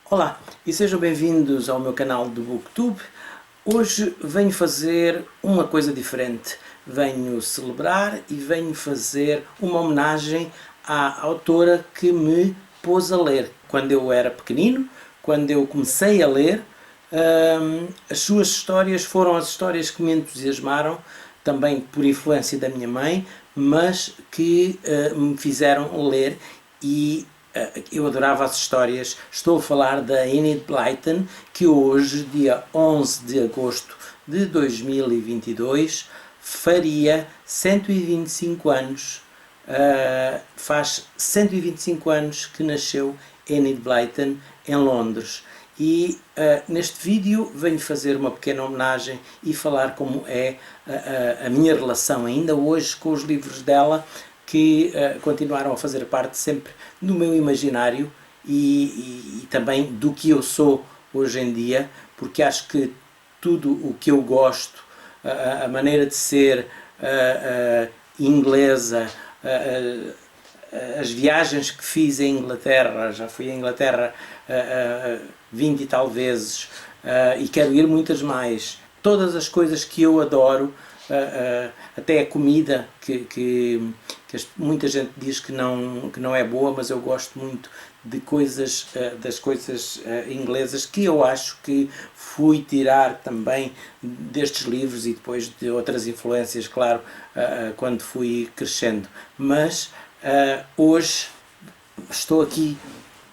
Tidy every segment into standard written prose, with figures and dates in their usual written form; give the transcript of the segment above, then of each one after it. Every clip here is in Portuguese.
Olá e sejam bem-vindos ao meu canal do Booktube. Hoje venho fazer uma coisa diferente. Venho celebrar e venho fazer uma homenagem à autora que me pôs a ler. Quando eu era pequenino, quando eu comecei a ler, as suas histórias foram as histórias que me entusiasmaram, também por influência da minha mãe, mas que me fizeram ler e eu adorava as histórias. Estou a falar da Enid Blyton, que hoje, dia 11 de agosto de 2022, faria 125 anos. Faz 125 anos que nasceu Enid Blyton em Londres. E neste vídeo venho fazer uma pequena homenagem e falar como é a minha relação ainda hoje com os livros dela, que continuaram a fazer parte sempre do meu imaginário e também do que eu sou hoje em dia, porque acho que tudo o que eu gosto, a maneira de ser inglesa, as viagens que fiz em Inglaterra, já fui à Inglaterra 20 e tal vezes, e quero ir muitas mais, todas as coisas que eu adoro, até a comida que muita gente diz que não é boa, mas eu gosto muito de coisas, das coisas inglesas, que eu acho que fui tirar também destes livros e depois de outras influências, claro, quando fui crescendo. Mas hoje estou aqui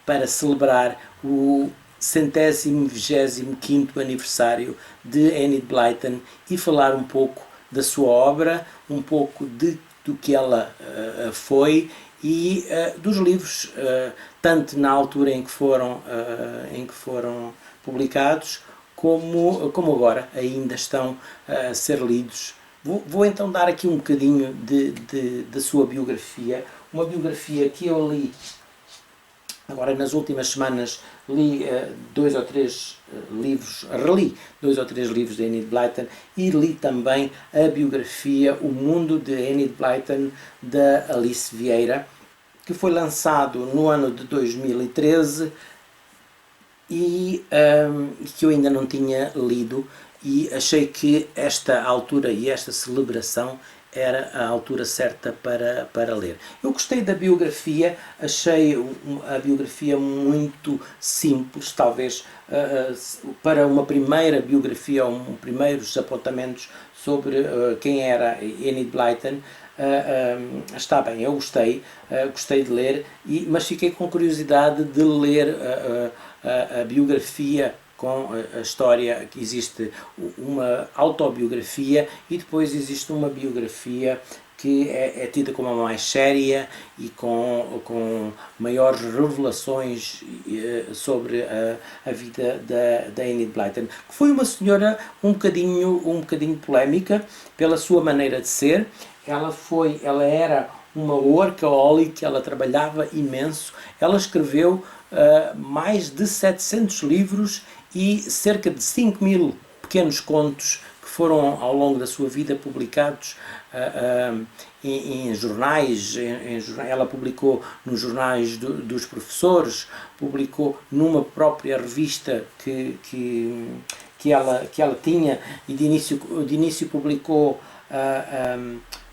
para celebrar o 125º aniversário de Enid Blyton e falar um pouco da sua obra, um pouco do que ela foi e dos livros, tanto na altura em que foram publicados, como agora ainda estão a ser lidos. Vou então dar aqui um bocadinho da sua biografia, uma biografia que eu li agora nas últimas semanas. Li dois ou três livros, reli 2 ou 3 livros de Enid Blyton e li também a biografia O Mundo de Enid Blyton, da Alice Vieira, que foi lançado no ano de 2013 e que eu ainda não tinha lido, e achei que esta altura e esta celebração era a altura certa para ler. Eu gostei da biografia, achei a biografia muito simples, talvez para uma primeira biografia, primeiros apontamentos sobre quem era Enid Blyton. Está bem, eu gostei de ler, mas fiquei com curiosidade de ler a biografia, com a história, que existe uma autobiografia e depois existe uma biografia que é tida como a mais séria e com maiores revelações sobre a vida da Enid Blyton, que foi uma senhora um bocadinho polémica pela sua maneira de ser. Ela era uma workaholic, ela trabalhava imenso, ela escreveu mais de 700 livros e cerca de 5.000 pequenos contos que foram ao longo da sua vida publicados em jornais. Ela publicou nos jornais dos professores, publicou numa própria revista que ela tinha, e de início publicou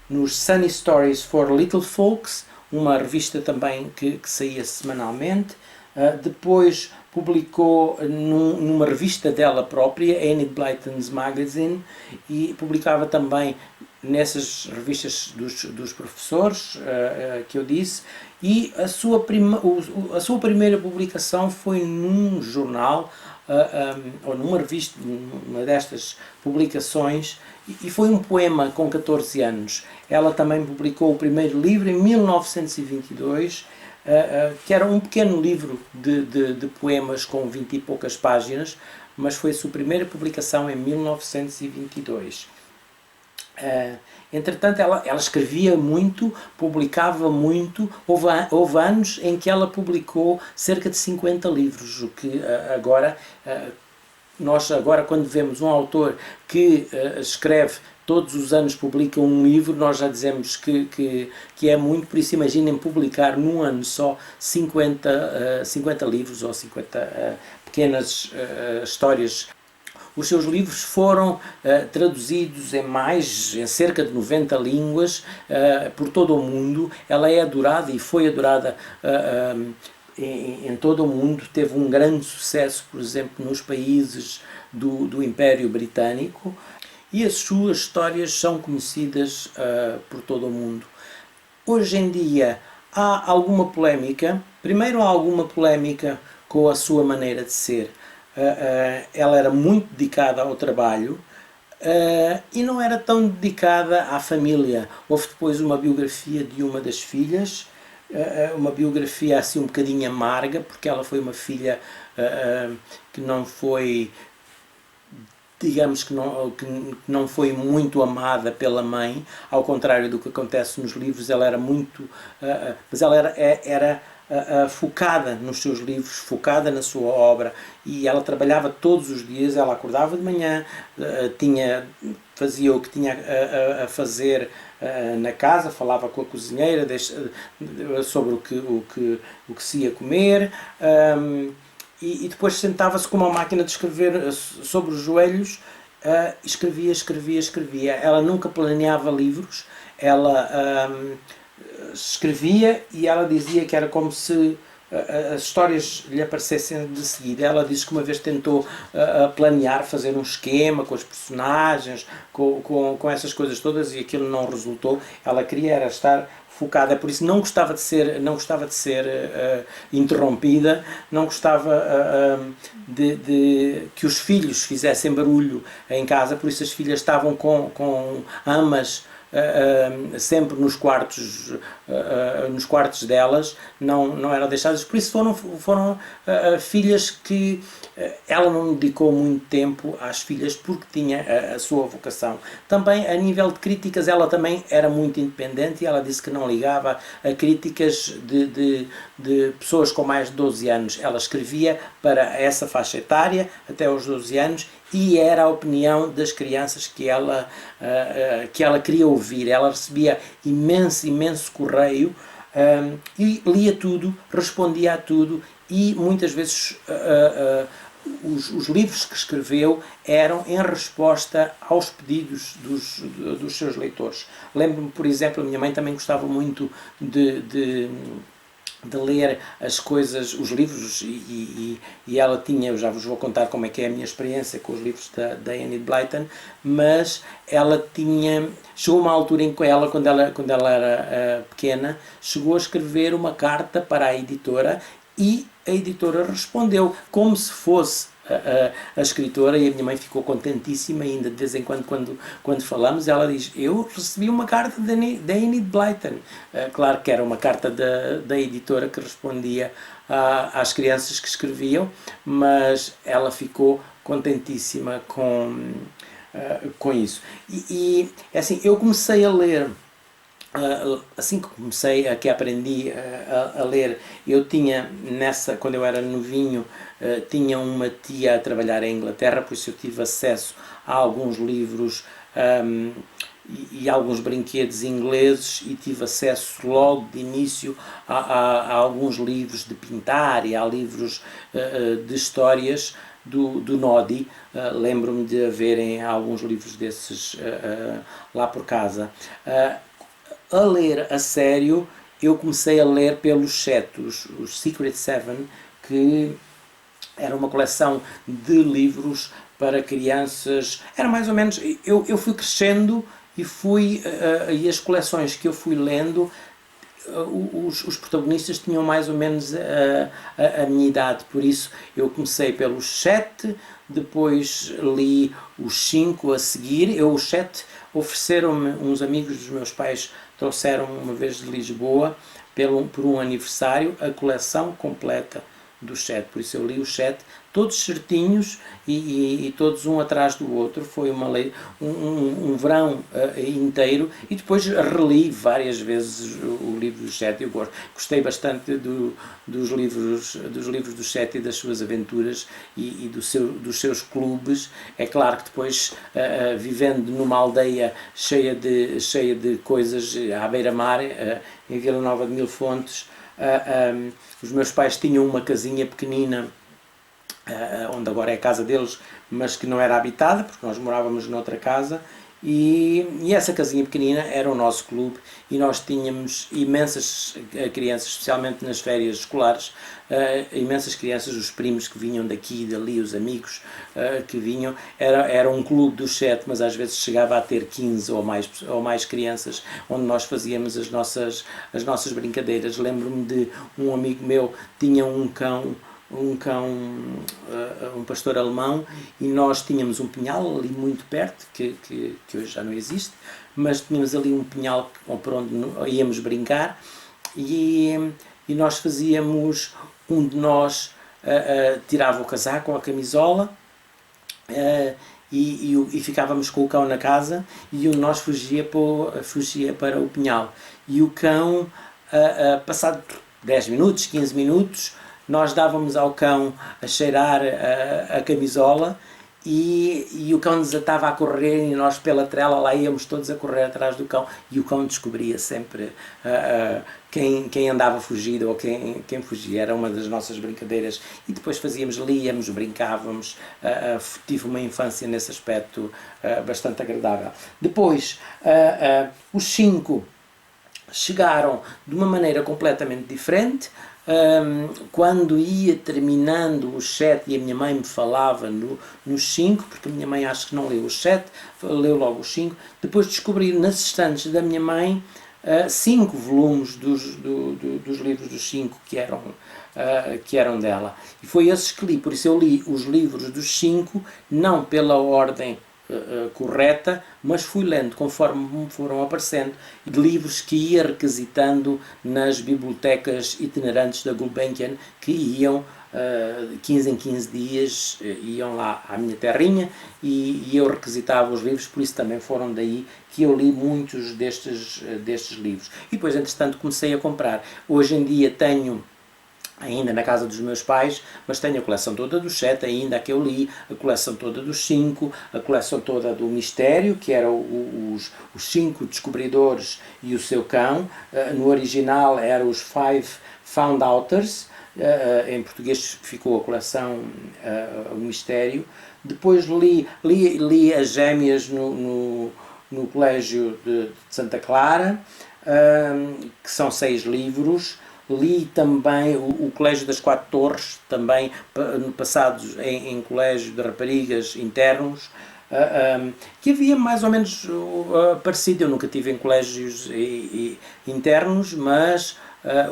nos Sunny Stories for Little Folks, uma revista também que saía semanalmente. Depois publicou numa revista dela própria, Enid Blyton's Magazine, e publicava também nessas revistas dos professores que eu disse, e a sua primeira publicação foi num jornal, ou numa revista, numa destas publicações, e foi um poema com 14 anos. Ela também publicou o primeiro livro em 1922, que era um pequeno livro de poemas com 20 e poucas páginas, mas foi a sua primeira publicação em 1922. Entretanto, ela escrevia muito, publicava muito. Houve anos em que ela publicou cerca de 50 livros, o que agora Nós agora, quando vemos um autor que escreve todos os anos, publica um livro, nós já dizemos que é muito. Por isso imaginem publicar num ano só 50 livros ou 50 pequenas histórias. Os seus livros foram traduzidos em cerca de 90 línguas por todo o mundo. Ela é adorada e foi adorada em todo o mundo. Teve um grande sucesso, por exemplo, nos países do Império Britânico, e as suas histórias são conhecidas por todo o mundo. Hoje em dia há alguma polémica. Primeiro, há alguma polémica com a sua maneira de ser. Ela era muito dedicada ao trabalho e não era tão dedicada à família. Houve depois uma biografia de uma das filhas, uma biografia assim um bocadinho amarga, porque ela foi uma filha que não foi, digamos que não foi muito amada pela mãe, ao contrário do que acontece nos livros. Ela era muito, mas ela era focada nos seus livros, focada na sua obra, e ela trabalhava todos os dias. Ela acordava de manhã, fazia o que tinha a fazer na casa, falava com a cozinheira sobre o que se ia comer, e depois sentava-se com uma máquina de escrever sobre os joelhos. Escrevia. Ela nunca planeava livros, ela escrevia, e ela dizia que era como se as histórias lhe aparecessem de seguida. Ela disse que uma vez tentou planear, fazer um esquema com os personagens, com essas coisas todas, e aquilo não resultou. Ela queria era estar focada, por isso não gostava de ser interrompida, não gostava de que os filhos fizessem barulho em casa. Por isso as filhas estavam com amas sempre nos quartos delas, não eram deixadas. Por isso foram filhas que ela não dedicou muito tempo às filhas, porque tinha a sua vocação. Também a nível de críticas, ela também era muito independente, e ela disse que não ligava a críticas de pessoas com mais de 12 anos. Ela escrevia para essa faixa etária, até aos 12 anos, e era a opinião das crianças que ela queria ouvir. Ela recebia imenso correio, e lia tudo, respondia a tudo, e muitas vezes os livros que escreveu eram em resposta aos pedidos dos seus leitores. Lembro-me, por exemplo, a minha mãe também gostava muito de ler as coisas, os livros, e ela tinha, eu já vos vou contar como é que é a minha experiência com os livros da Enid Blyton, mas ela chegou uma altura em que quando ela era pequena, chegou a escrever uma carta para a editora, e a editora respondeu como se fosse a escritora, e a minha mãe ficou contentíssima. Ainda de vez em quando falamos, ela diz: eu recebi uma carta da Enid Blyton. Claro que era uma carta da editora que respondia às crianças que escreviam, mas ela ficou contentíssima com isso. E assim, eu comecei a ler. Assim que comecei, que aprendi a ler, eu tinha, quando eu era novinho, tinha uma tia a trabalhar em Inglaterra, por isso eu tive acesso a alguns livros e alguns brinquedos ingleses, e tive acesso logo de início a alguns livros de pintar e a livros de histórias do Nodi. Lembro-me de haverem alguns livros desses lá por casa. A ler a sério, eu comecei a ler pelos Sete, os Secret Seven, que era uma coleção de livros para crianças. Era mais ou menos, eu fui crescendo e as coleções que eu fui lendo, os protagonistas tinham mais ou menos a minha idade. Por isso eu comecei pelos 7, depois li os 5 a seguir. Os 7 ofereceram-me, uns amigos dos meus pais trouxeram uma vez de Lisboa, por um aniversário, a coleção completa dos 7, por isso eu li os 7, todos certinhos e todos um atrás do outro. Foi um verão inteiro, e depois reli várias vezes o livro dos 7. Eu gostei bastante dos livros dos 7 e das suas aventuras e dos seus clubes. É claro que depois, vivendo numa aldeia cheia de coisas à beira-mar, em Vila Nova de Mil Fontes, os meus pais tinham uma casinha pequenina, onde agora é a casa deles, mas que não era habitada, porque nós morávamos noutra casa, e essa casinha pequenina era o nosso clube, e nós tínhamos imensas crianças, especialmente nas férias escolares, imensas crianças, os primos que vinham daqui e dali, os amigos que vinham. Era um clube dos 7, mas às vezes chegava a ter 15 ou mais crianças, onde nós fazíamos as nossas brincadeiras. Lembro-me de um amigo meu, tinha um cão, um pastor alemão, e nós tínhamos um pinhal ali muito perto, que hoje já não existe, mas tínhamos ali um pinhal por onde íamos brincar, e nós fazíamos, um de nós tirava o casaco ou a camisola, e ficávamos com o cão na casa, e um de nós fugia para o pinhal, e o cão, passado 10 minutos, 15 minutos, nós dávamos ao cão a cheirar a camisola, e o cão desatava a correr, e nós pela trela lá íamos todos a correr atrás do cão, e o cão descobria sempre quem andava fugido ou quem fugia. Era uma das nossas brincadeiras, e depois líamos, brincávamos. Tive uma infância nesse aspecto bastante agradável. Depois, os 5 chegaram de uma maneira completamente diferente. Quando ia terminando os 7 e a minha mãe me falava nos 5, porque a minha mãe acho que não leu os 7, leu logo os 5, depois descobri nas estantes da minha mãe 5 volumes dos livros dos 5 que eram dela, e foi esses que li. Por isso eu li os livros dos 5 não pela ordem correta, mas fui lendo conforme me foram aparecendo, de livros que ia requisitando nas bibliotecas itinerantes da Gulbenkian, que iam 15 em 15 dias, iam lá à minha terrinha, e eu requisitava os livros. Por isso também foram daí que eu li muitos destes livros. E depois, entretanto, comecei a comprar. Hoje em dia tenho ainda na casa dos meus pais, mas tenho a coleção toda dos 7 ainda, a que eu li, a coleção toda dos 5, a coleção toda do Mistério, que eram os 5 descobridores e o seu cão. No original eram os 5 Found Outers, em português ficou a coleção o Mistério. Depois li as Gêmeas no Colégio de Santa Clara, que são 6 livros. Li também o Colégio das 4 Torres, também passados em colégio de raparigas internos, que havia mais ou menos parecido. Eu nunca tive em colégios internos, mas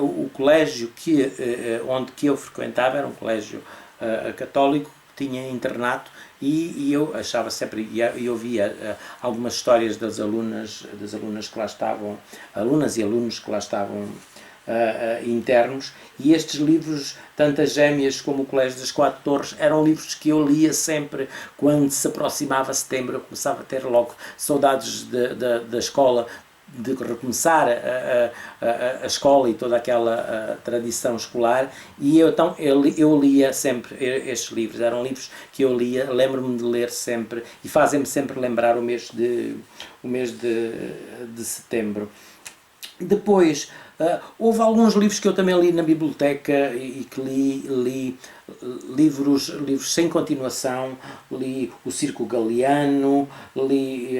o colégio onde eu frequentava era um colégio católico, que tinha internato, e eu achava sempre, e ouvia algumas histórias das alunas que lá estavam, alunas e alunos que lá estavam internos, e estes livros, tanto as Gêmeas como o Colégio das 4 Torres, eram livros que eu lia sempre quando se aproximava setembro. Eu começava a ter logo saudades da escola, de recomeçar a escola e toda aquela tradição escolar, e então eu lia sempre estes livros. Eram livros que eu lia, lembro-me de ler sempre, e fazem-me sempre lembrar o mês de setembro. Depois, houve alguns livros que eu também li na biblioteca, e que li livros sem continuação. Li O Circo Galiano, li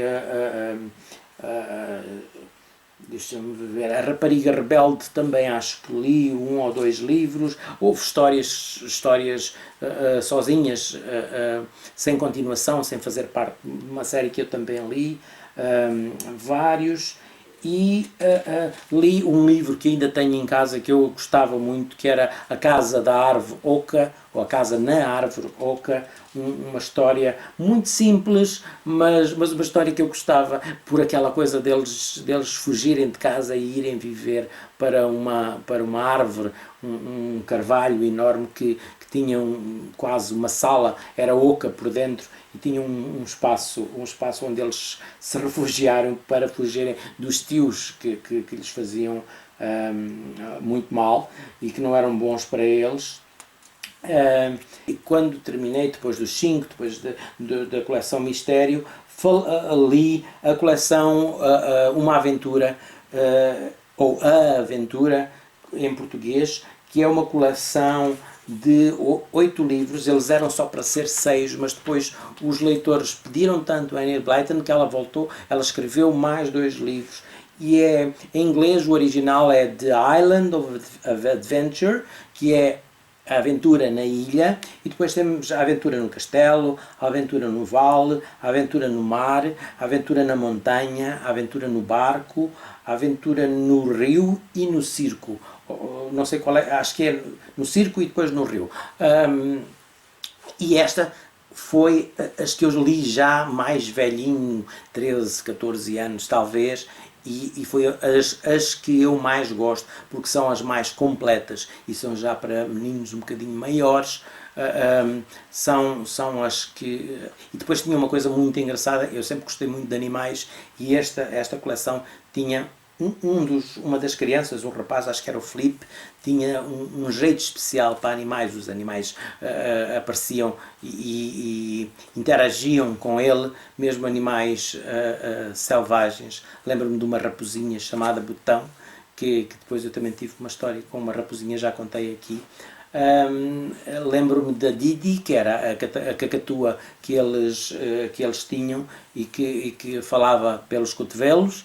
deixa-me ver, A Rapariga Rebelde, também acho que li 1 ou 2 livros. Houve histórias sozinhas, sem continuação, sem fazer parte de uma série, que eu também li vários. E li um livro que ainda tenho em casa, que eu gostava muito, que era A Casa da Árvore Oca, ou A Casa na Árvore Oca, uma história muito simples, mas uma história que eu gostava, por aquela coisa deles fugirem de casa e irem viver para uma árvore, um carvalho enorme que tinha quase uma sala, era oca por dentro, e tinha um espaço onde eles se refugiaram para fugirem dos tios que lhes faziam muito mal e que não eram bons para eles. E quando terminei, depois dos 5, depois da coleção Mistério, li a coleção Uma Aventura, ou A Aventura em português, que é uma coleção de 8 livros. Eles eram só para ser 6, mas depois os leitores pediram tanto a Enid Blyton que ela voltou, ela escreveu mais 2 livros. E em inglês o original é The Island of Adventure, que é a aventura na ilha, e depois temos a aventura no castelo, a aventura no vale, a aventura no mar, a aventura na montanha, a aventura no barco, a aventura no rio e no circo. Não sei qual é, acho que é no circo e depois no rio. E esta foi as que eu li já mais velhinho, 13, 14 anos talvez, e foi as que eu mais gosto, porque são as mais completas e são já para meninos um bocadinho maiores. São as que... E depois tinha uma coisa muito engraçada, eu sempre gostei muito de animais, e esta coleção tinha uma das crianças, um rapaz, acho que era o Felipe, tinha um jeito especial para animais. Os animais apareciam e interagiam com ele, mesmo animais selvagens. Lembro-me de uma raposinha chamada Botão, que depois eu também tive uma história com uma raposinha, já contei aqui. Lembro-me da Didi, que era a cacatua que eles tinham e que falava pelos cotovelos.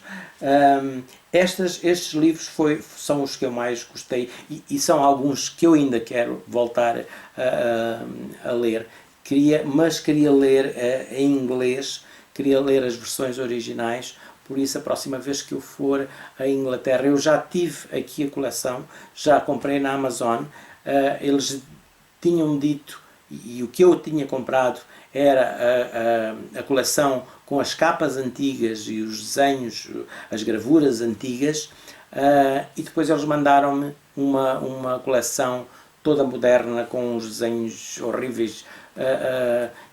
Estes livros são os que eu mais gostei, e são alguns que eu ainda quero voltar a ler. Mas queria ler em inglês, queria ler as versões originais. Por isso, a próxima vez que eu for à Inglaterra, eu já tive aqui a coleção, já comprei na Amazon. Eles tinham dito, e o que eu tinha comprado era a coleção com as capas antigas e os desenhos, as gravuras antigas, e depois eles mandaram-me uma coleção toda moderna com os desenhos horríveis,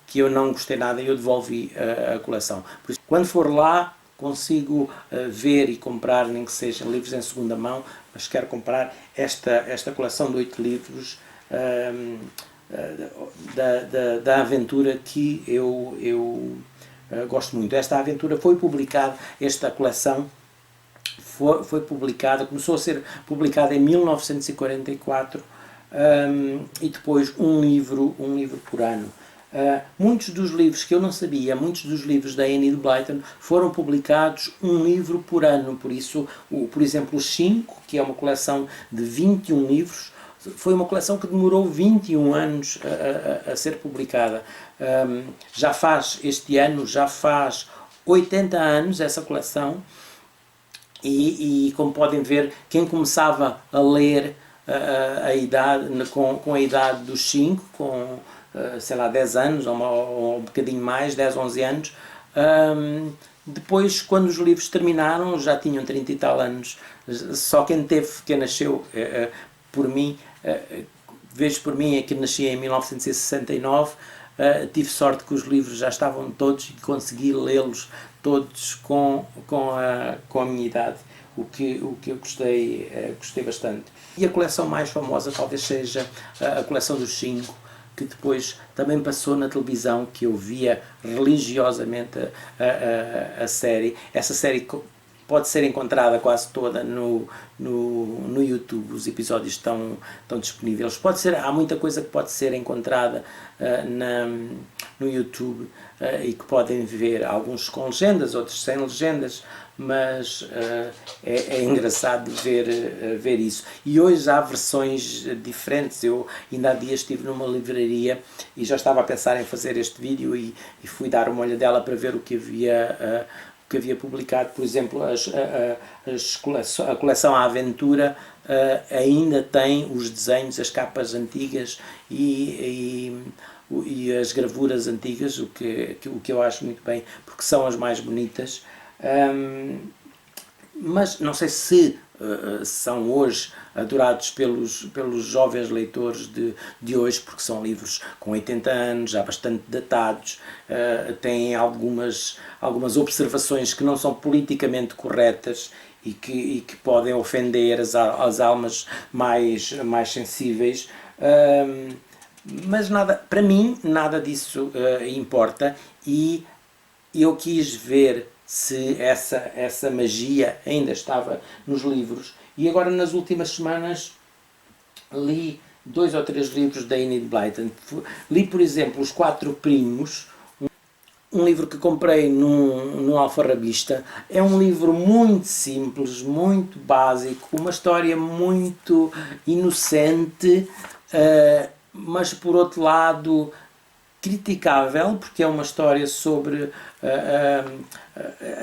que eu não gostei nada, e eu devolvi a coleção. Por isso, quando for lá, consigo ver e comprar, nem que sejam livros em segunda mão, mas quero comprar esta coleção de 8 livros da aventura, que eu gosto muito. Esta aventura foi publicada, esta coleção foi publicada, começou a ser publicada em 1944, e depois um livro por ano. Muitos dos livros que eu não sabia, muitos dos livros da Enid Blyton foram publicados um livro por ano. Por isso, por exemplo, os 5, que é uma coleção de 21 livros, foi uma coleção que demorou 21 anos a ser publicada. Este ano já faz 80 anos essa coleção, e como podem ver, quem começava a ler com a idade dos 5, com sei lá, 10 anos, ou um bocadinho mais, 10, 11 anos, depois, quando os livros terminaram, já tinham 30 e tal anos. Só quem nasceu por mim, vejo por mim, é que nasci em 1969, tive sorte que os livros já estavam todos e consegui lê-los todos com a minha idade, o que eu gostei bastante. E a coleção mais famosa talvez seja a coleção dos 5, que depois também passou na televisão, que eu via religiosamente a série. Essa série pode ser encontrada quase toda no YouTube, os episódios estão disponíveis. Há muita coisa que pode ser encontrada no YouTube, e que podem ver, alguns com legendas, outros sem legendas, mas é engraçado ver isso. E hoje há versões diferentes. Eu ainda há dias estive numa livraria e já estava a pensar em fazer este vídeo, e fui dar uma olhadela para ver o que que havia publicado, por exemplo, a coleção A Aventura ainda tem os desenhos, as capas antigas e as gravuras antigas, o que eu acho muito bem, porque são as mais bonitas. Mas não sei se são hoje adorados pelos jovens leitores de hoje, porque são livros com 80 anos, já bastante datados, têm algumas observações que não são politicamente corretas e que podem ofender as almas mais sensíveis. Mas para mim nada disso importa, e eu quis ver se essa magia ainda estava nos livros, e agora nas últimas semanas li 2 ou 3 livros da Enid Blyton. Li, por exemplo, Os Quatro Primos, um livro que comprei num alfarrabista. É um livro muito simples, muito básico, uma história muito inocente, mas por outro lado criticável, porque é uma história sobre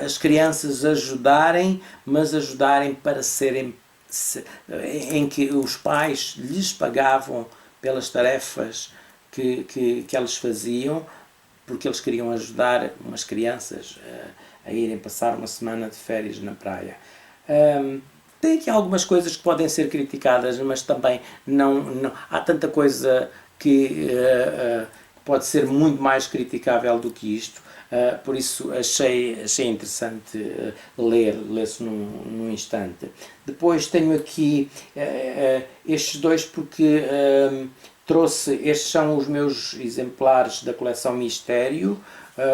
as crianças ajudarem, mas ajudarem para serem, em que os pais lhes pagavam pelas tarefas que eles faziam, porque eles queriam ajudar umas crianças a irem passar uma semana de férias na praia. Tem aqui algumas coisas que podem ser criticadas, mas também não há tanta coisa que pode ser muito mais criticável do que isto. Por isso achei interessante ler-se num instante. Depois tenho aqui estes dois, porque estes são os meus exemplares da coleção Mistério,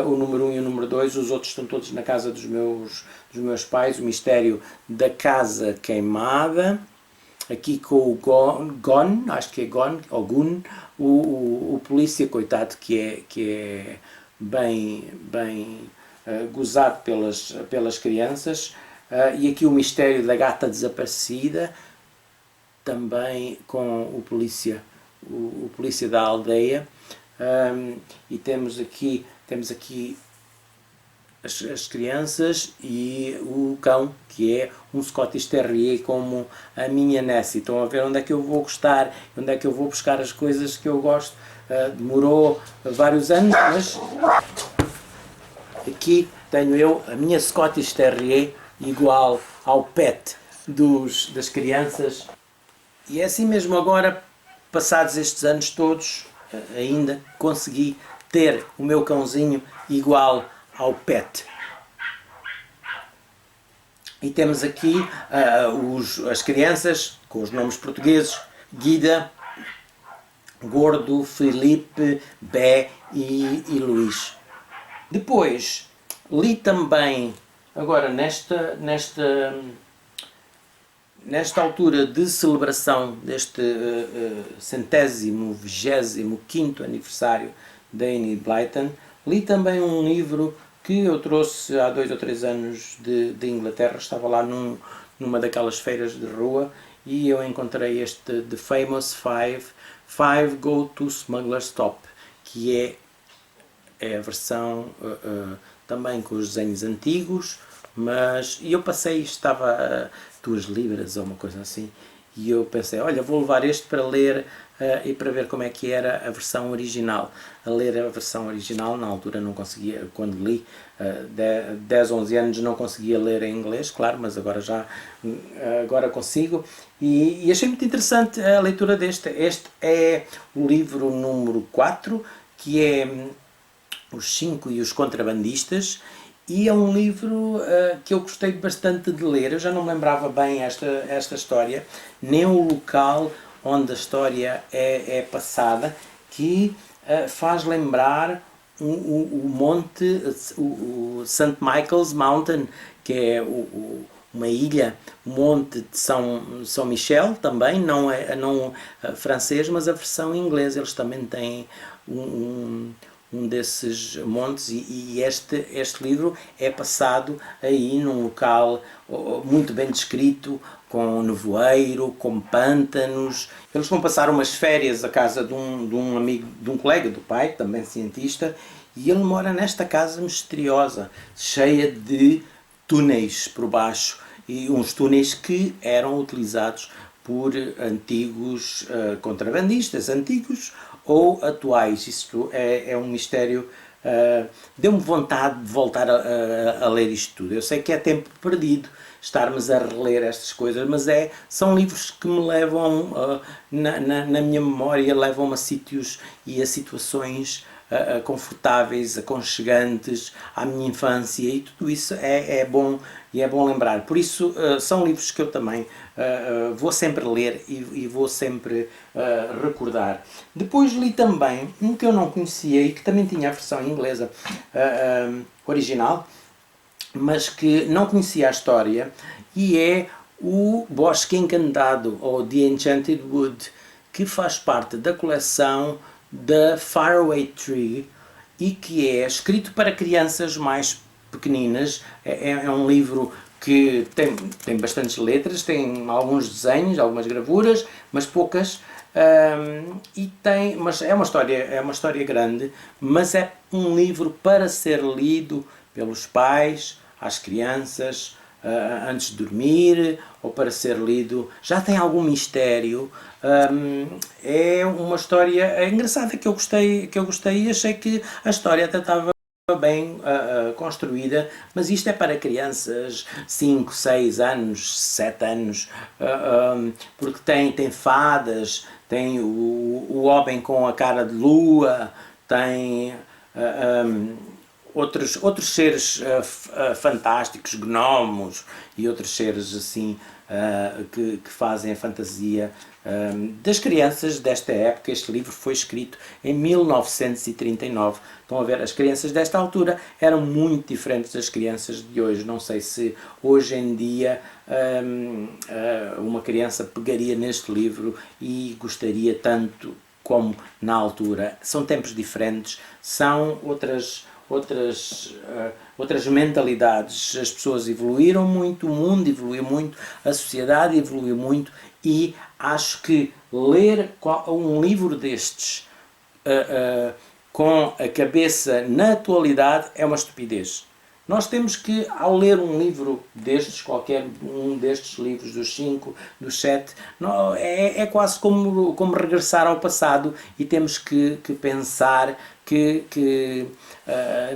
o número 1 e o número 2, os outros estão todos na casa dos meus pais. O Mistério da Casa Queimada, aqui com o Gon, acho que é Gon, ou Gun, o polícia, coitado, que é bem gozado pelas crianças. E aqui o Mistério da Gata Desaparecida, também com o polícia da aldeia. E temos aqui as crianças e o cão, que é um Scottish Terrier como a minha Nessie. Estão a ver onde é que eu vou gostar, onde é que eu vou buscar as coisas que eu gosto. Demorou vários anos, mas aqui tenho eu a minha Scottish Terrier, igual ao pet das crianças. E é assim mesmo agora, passados estes anos todos, ainda consegui ter o meu cãozinho igual ao pet. E temos aqui as crianças com os nomes portugueses: Guida, Gordo, Filipe, Bé e Luís. Depois li também, agora nesta altura de celebração deste 125º aniversário da Enid Blyton, li também um livro que eu trouxe há 2 ou 3 anos de Inglaterra. Estava lá numa daquelas feiras de rua e eu encontrei este The Famous Five Go-To Smugglers Top, que é a versão também com os desenhos antigos, e eu passei, estava a 2 libras ou uma coisa assim, e eu pensei, olha, vou levar este para ler e para ver como é que era a versão original. A ler a versão original, na altura não conseguia, quando li, 10, 11 anos, não conseguia ler em inglês, claro, mas agora consigo, e achei muito interessante a leitura deste. Este é o livro número 4, que é Os 5 e os Contrabandistas, e é um livro que eu gostei bastante de ler. Eu já não me lembrava bem esta história, nem o local onde a história é passada, que faz lembrar o monte, o St. Michael's Mountain, que é uma ilha, o monte de São Michel, também, não francês, mas a versão inglesa. Eles também têm um desses montes, e este livro é passado aí num local muito bem descrito, com nevoeiro, com pântanos. Eles vão passar umas férias à casa de um amigo, de um colega do pai, também cientista, e ele mora nesta casa misteriosa, cheia de túneis por baixo, e uns túneis que eram utilizados por antigos contrabandistas, antigos ou atuais. Isto é um mistério. Deu-me vontade de voltar a ler isto tudo. Eu sei que é tempo perdido estarmos a reler estas coisas, mas são livros que me levam, na minha memória, levam-me a sítios e a situações confortáveis, aconchegantes à minha infância, e tudo isso é bom, e é bom lembrar. Por isso são livros que eu também vou sempre ler e vou sempre recordar. Depois li também um que eu não conhecia e que também tinha a versão inglesa original, mas que não conhecia a história, e é o Bosque Encantado, ou The Enchanted Wood, que faz parte da coleção da Faraway Tree e que é escrito para crianças mais pequeninas. É um livro que tem bastantes letras, tem alguns desenhos, algumas gravuras, mas poucas. Mas é uma história grande, mas é um livro para ser lido pelos pais às crianças antes de dormir, ou para ser lido. Já tem algum mistério. É uma história engraçada que eu gostei e achei que a história até estava bem construída, mas isto é para crianças 5, 6 anos, 7 anos, porque tem fadas, tem o homem com a cara de lua, tem outros seres fantásticos, gnomos e outros seres assim que fazem a fantasia das crianças desta época. Este livro foi escrito em 1939. Estão a ver, as crianças desta altura eram muito diferentes das crianças de hoje. Não sei se hoje em dia uma criança pegaria neste livro e gostaria tanto como na altura. São tempos diferentes, são outras mentalidades. As pessoas evoluíram muito, o mundo evoluiu muito, a sociedade evoluiu muito, e acho que ler um livro destes com a cabeça na atualidade é uma estupidez. Nós temos que, ao ler um livro destes, qualquer um destes livros, dos 5, dos 7, é quase como regressar ao passado, e temos que pensar que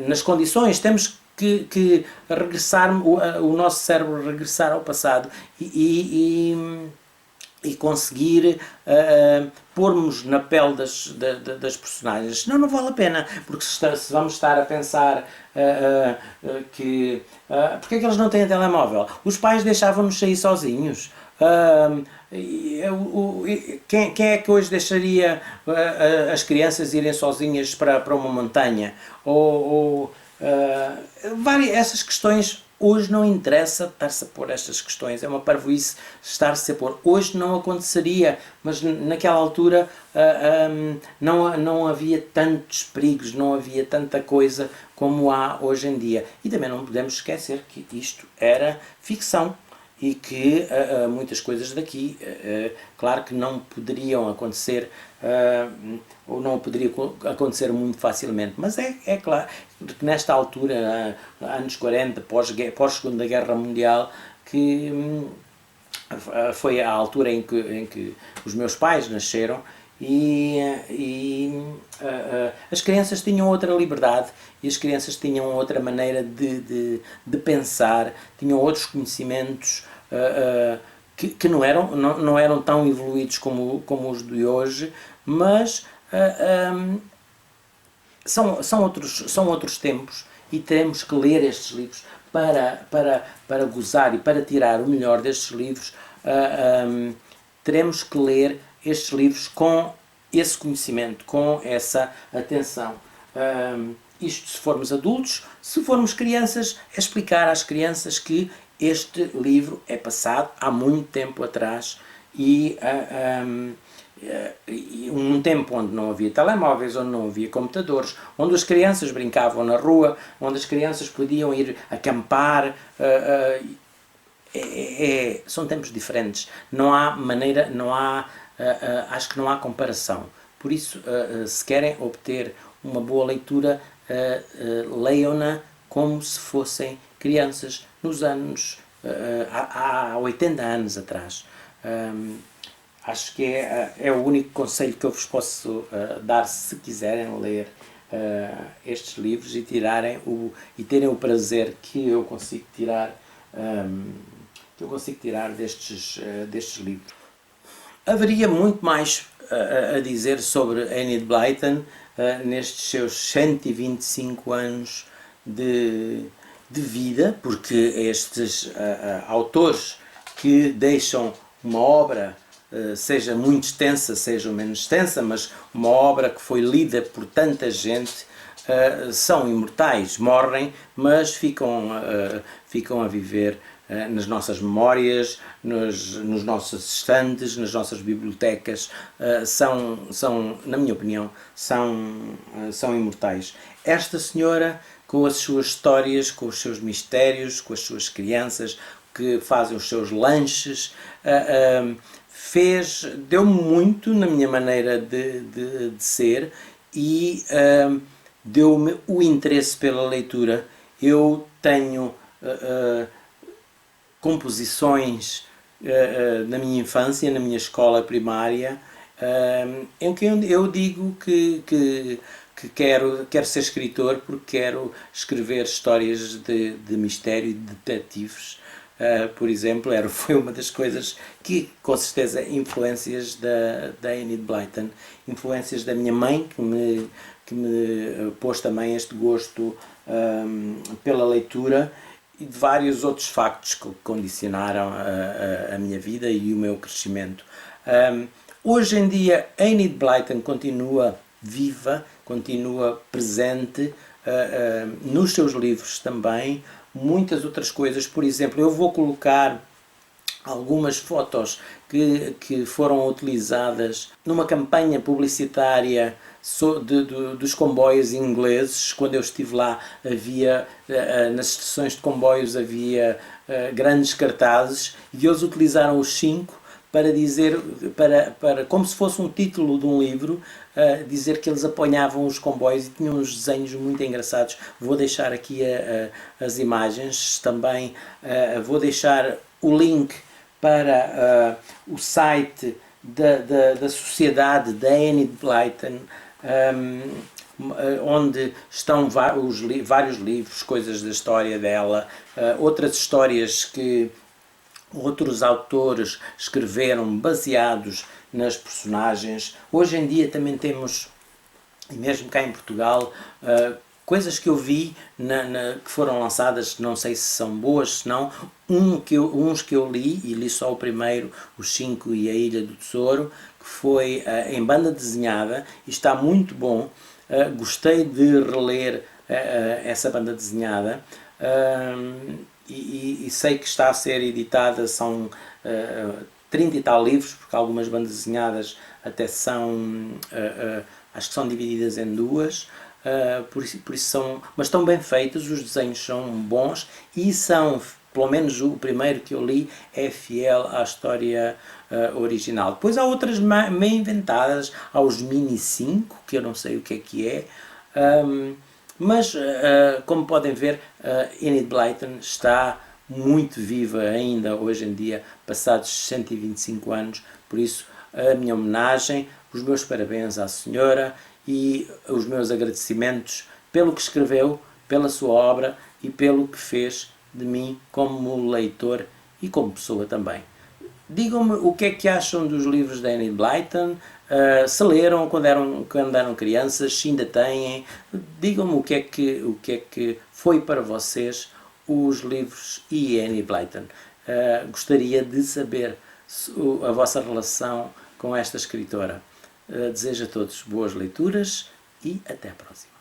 nas condições, temos que regressar, o nosso cérebro regressar ao passado e conseguir pormos na pele das personagens. Senão não vale a pena, porque se vamos estar a pensar porque é que eles não têm telemóvel? Os pais deixavam-nos sair sozinhos. Quem é que hoje deixaria as crianças irem sozinhas para uma montanha? Essas questões. Hoje não interessa estar-se a pôr estas questões, é uma parvoíce estar-se a pôr. Hoje não aconteceria, mas naquela altura não havia tantos perigos, não havia tanta coisa como há hoje em dia. E também não podemos esquecer que isto era ficção e que muitas coisas daqui, claro que não poderiam acontecer, ou não poderia acontecer muito facilmente, mas é claro que nesta altura, anos 40, pós-Segunda Guerra Mundial, que foi a altura em que os meus pais nasceram, e as crianças tinham outra liberdade, e as crianças tinham outra maneira de pensar, tinham outros conhecimentos que não eram tão evoluídos como os de hoje, mas são outros tempos, e temos que ler estes livros para gozar e para tirar o melhor destes livros. Teremos que ler estes livros com esse conhecimento, com essa atenção. Isto se formos adultos. Se formos crianças, é explicar às crianças que este livro é passado há muito tempo atrás, e um tempo onde não havia telemóveis, onde não havia computadores, onde as crianças brincavam na rua, onde as crianças podiam ir acampar. São tempos diferentes. Não há maneira, acho que não há comparação. Por isso, se querem obter uma boa leitura, leiam-na como se fossem crianças nos anos, há 80 anos atrás. Acho que é o único conselho que eu vos posso dar se quiserem ler estes livros e terem o prazer que eu consigo tirar, destes livros. Haveria muito mais a dizer sobre Enid Blyton nestes seus 125 anos de vida, porque estes autores que deixam uma obra, seja muito extensa, seja menos extensa, mas uma obra que foi lida por tanta gente, são imortais, morrem, mas ficam a viver nas nossas memórias, nos nossos estantes, nas nossas bibliotecas. Na minha opinião, são imortais. Esta senhora, com as suas histórias, com os seus mistérios, com as suas crianças que fazem os seus lanches, deu-me muito na minha maneira de ser e deu-me o interesse pela leitura. Eu tenho composições na minha infância, na minha escola primária, em que eu digo que quero ser escritor porque quero escrever histórias de mistério e de detetives. Por exemplo, foi uma das coisas que, com certeza, influências da Enid Blyton, influências da minha mãe, que me pôs também este gosto pela leitura, e de vários outros factos que condicionaram a minha vida e o meu crescimento. Hoje em dia, Enid Blyton continua viva, continua presente nos seus livros também, muitas outras coisas. Por exemplo, eu vou colocar algumas fotos que foram utilizadas numa campanha publicitária dos comboios ingleses. Quando eu estive lá, havia nas estações de comboios havia grandes cartazes e eles utilizaram os 5 para dizer, para como se fosse um título de um livro, dizer que eles apanhavam os comboios e tinham uns desenhos muito engraçados. Vou deixar aqui as imagens também, vou deixar o link para o site da Sociedade da Enid Blyton, onde estão vários livros, coisas da história dela, outras histórias que outros autores escreveram baseados nas personagens. Hoje em dia também temos, e mesmo cá em Portugal, coisas que eu vi que foram lançadas, não sei se são boas, se não, uns que eu li, e li só o primeiro, Os 5 e a Ilha do Tesouro, que foi em banda desenhada, e está muito bom. Gostei de reler essa banda desenhada, e sei que está a ser editada, são 30 e tal livros, porque algumas bandas desenhadas até são, acho que são divididas em duas, por isso mas estão bem feitos, os desenhos são bons e são, pelo menos o primeiro que eu li, é fiel à história original. Depois há outras meio inventadas, há os Mini 5, que eu não sei o que é, mas como podem ver, Enid Blyton está muito viva ainda hoje em dia, passados 125 anos, por isso a minha homenagem, os meus parabéns à senhora e os meus agradecimentos pelo que escreveu, pela sua obra e pelo que fez de mim como leitor e como pessoa também. Digam-me o que é que acham dos livros da Enid Blyton, se leram quando eram crianças, se ainda têm. Digam-me o que é que foi para vocês os livros e Enid Blyton. Gostaria de saber a vossa relação com esta escritora. Desejo a todos boas leituras e até a próxima.